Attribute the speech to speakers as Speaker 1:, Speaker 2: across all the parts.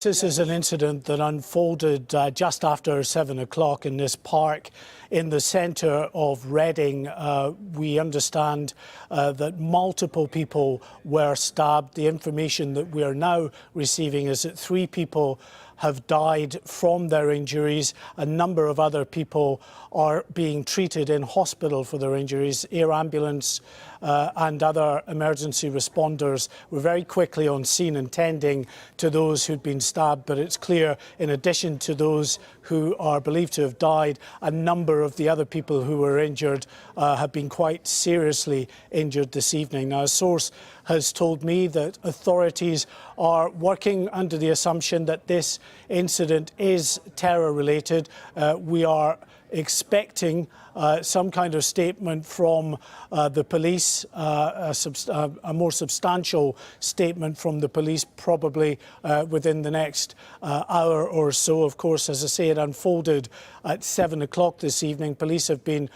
Speaker 1: This is an incident that unfolded just after 7 o'clock in this park in the centre of Reading. We understand that multiple people were stabbed. The information that we are now receiving is that 3 people have died from their injuries. A number of other people are being treated in hospital for their injuries. Air ambulance and other emergency responders were very quickly on scene and tending to those who'd been stabbed, but it's clear, in addition to those who are believed to have died, a number of the other people who were injured have been quite seriously injured this evening. Now, a source has told me that authorities are working under the assumption that this incident is terror-related. We are expecting some kind of statement from the police, a more substantial statement from the police, probably within the next hour or so. Of course, as I say, it unfolded at 7 o'clock this evening. Police have been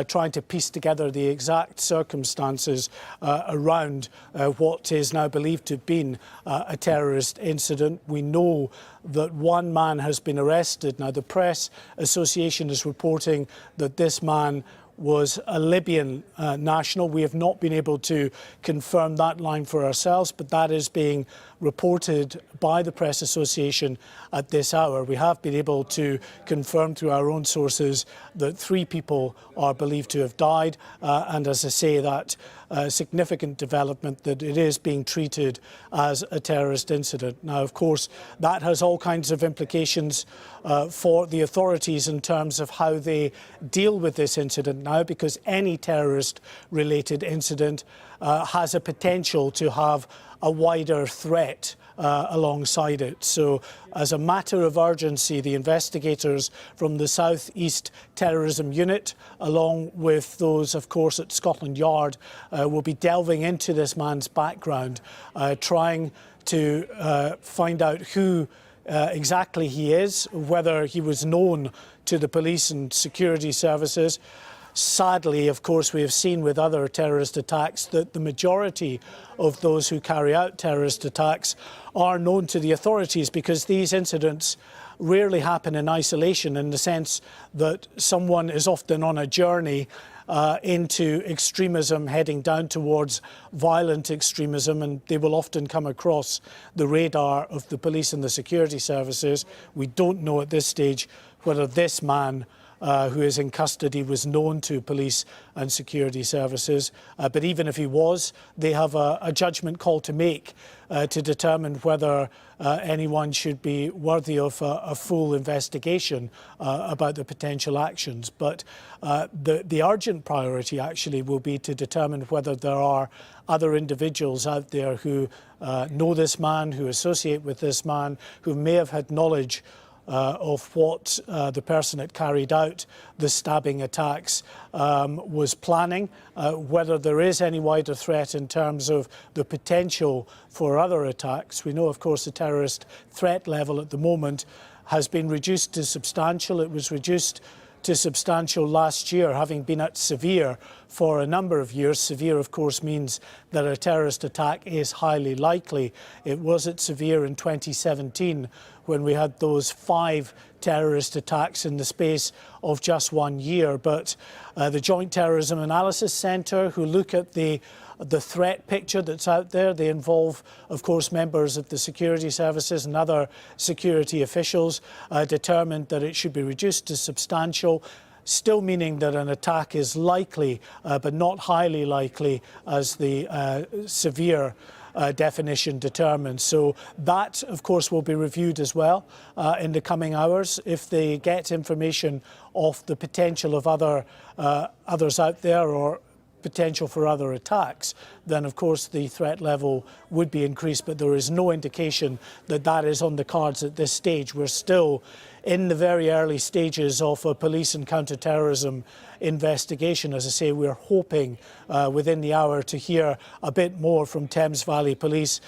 Speaker 1: trying to piece together the exact circumstances around what is now believed to have been a terrorist incident. We know that one man has been arrested. Now, the Press Association is reporting that this man was a Libyan national. We have not been able to confirm that line for ourselves, but that is being reported by the Press Association at this hour. We have been able to confirm through our own sources that 3 people are believed to have died, and as I say, that significant development that it is being treated as a terrorist incident. Now, of course, that has all kinds of implications for the authorities in terms of how they deal with this incident now, because any terrorist-related incident has a potential to have a wider threat alongside it. So, as a matter of urgency, the investigators from the South East Terrorism Unit, along with those, of course, at Scotland Yard, will be delving into this man's background, trying to find out who exactly he is, whether he was known to the police and security services. Sadly, of course, we have seen with other terrorist attacks that the majority of those who carry out terrorist attacks are known to the authorities, because these incidents rarely happen in isolation, in the sense that someone is often on a journey into extremism, heading down towards violent extremism, and they will often come across the radar of the police and the security services. We don't know at this stage whether this man who is in custody was known to police and security services. But even if he was, they have a judgment call to make to determine whether anyone should be worthy of a full investigation about the potential actions. But the urgent priority actually will be to determine whether there are other individuals out there who know this man, who associate with this man, who may have had knowledge of what the person that carried out the stabbing attacks was planning, whether there is any wider threat in terms of the potential for other attacks. We know, of course, the terrorist threat level at the moment has been reduced to substantial. It was reduced to substantial last year, having been at severe for a number of years. Severe, of course, means that a terrorist attack is highly likely. It was at severe in 2017, when we had those 5 terrorist attacks in the space of just 1 year. But the Joint Terrorism Analysis Centre, who look at the threat picture that's out there, they involve, of course, members of the security services and other security officials, determined that it should be reduced to substantial, still meaning that an attack is likely, but not highly likely, as the severe definition determines. So that, of course, will be reviewed as well in the coming hours. If they get information of the potential of others out there, or potential for other attacks, then of course the threat level would be increased, but there is no indication that that is on the cards at this stage. We're still in the very early stages of a police and counter-terrorism investigation. As I say, we're hoping within the hour to hear a bit more from Thames Valley Police,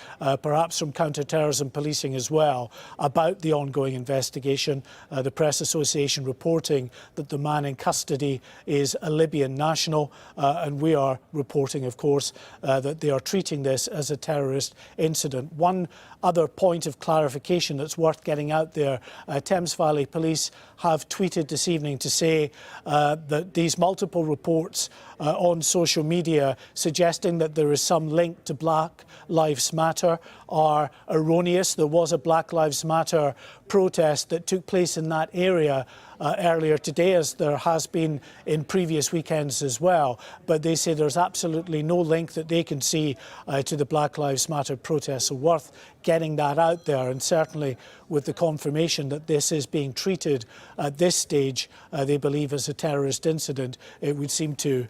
Speaker 1: perhaps from counter-terrorism policing as well, about the ongoing investigation. The Press Association reporting that the man in custody is a Libyan national, and we are reporting, of course, that they are treating this as a terrorist incident. One other point of clarification that's worth getting out there, Thames Valley Police have tweeted this evening to say that these multiple reports on social media suggesting that there is some link to Black Lives Matter are erroneous. There was a Black Lives Matter protest that took place in that area earlier today, as there has been in previous weekends as well. But they say there's absolutely no link that they can see to the Black Lives Matter protests. So worth getting that out there, and certainly with the confirmation that this is being treated at this stage, they believe, as a terrorist incident, it would seem to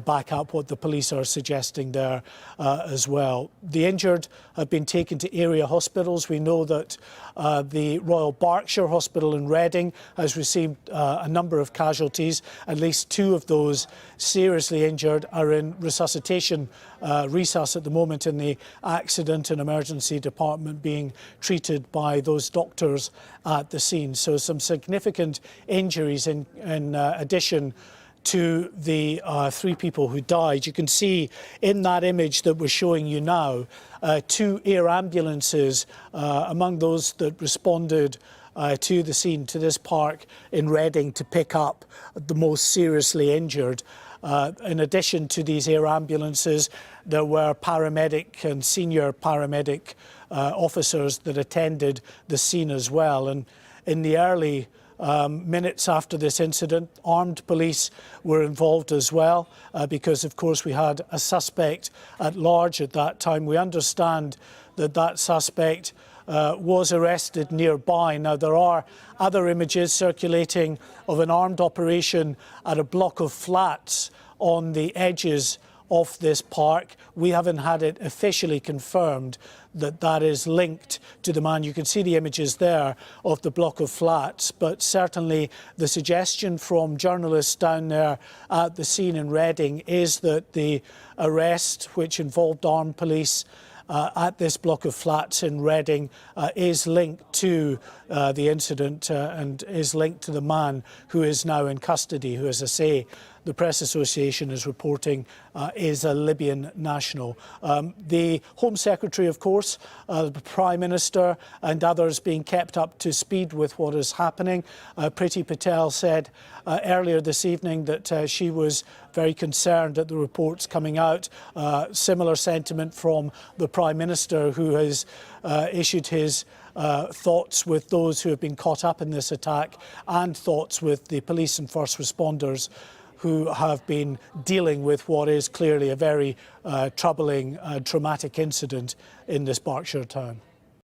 Speaker 1: back up what the police are suggesting there as well. The injured have been taken to area hospitals. We know that the Royal Berkshire Hospital in Reading has received a number of casualties. At least 2 of those seriously injured are in resuscitation resus at the moment in the accident and emergency department, being treated by those doctors at the scene. So some significant injuries in addition to the 3 people who died. You can see in that image that we're showing you now 2 air ambulances among those that responded to the scene, to this park in Reading, to pick up the most seriously injured. In addition to these air ambulances, there were paramedic and senior paramedic officers that attended the scene as well. And in the early minutes after this incident, armed police were involved as well, because of course we had a suspect at large at that time. We understand that that suspect was arrested nearby. Now, there are other images circulating of an armed operation at a block of flats on the edges of this park. We haven't had it officially confirmed that that is linked to the man. You can see the images there of the block of flats, but certainly the suggestion from journalists down there at the scene in Reading is that the arrest, which involved armed police at this block of flats in Reading, is linked to the incident and is linked to the man who is now in custody, who, as I say, the Press Association is reporting is a Libyan national. The Home Secretary, of course, the Prime Minister and others being kept up to speed with what is happening. Priti Patel said earlier this evening that she was very concerned at the reports coming out. Similar sentiment from the Prime Minister, who has issued his thoughts with those who have been caught up in this attack, and thoughts with the police and first responders who have been dealing with what is clearly a very troubling, traumatic incident in this Berkshire town.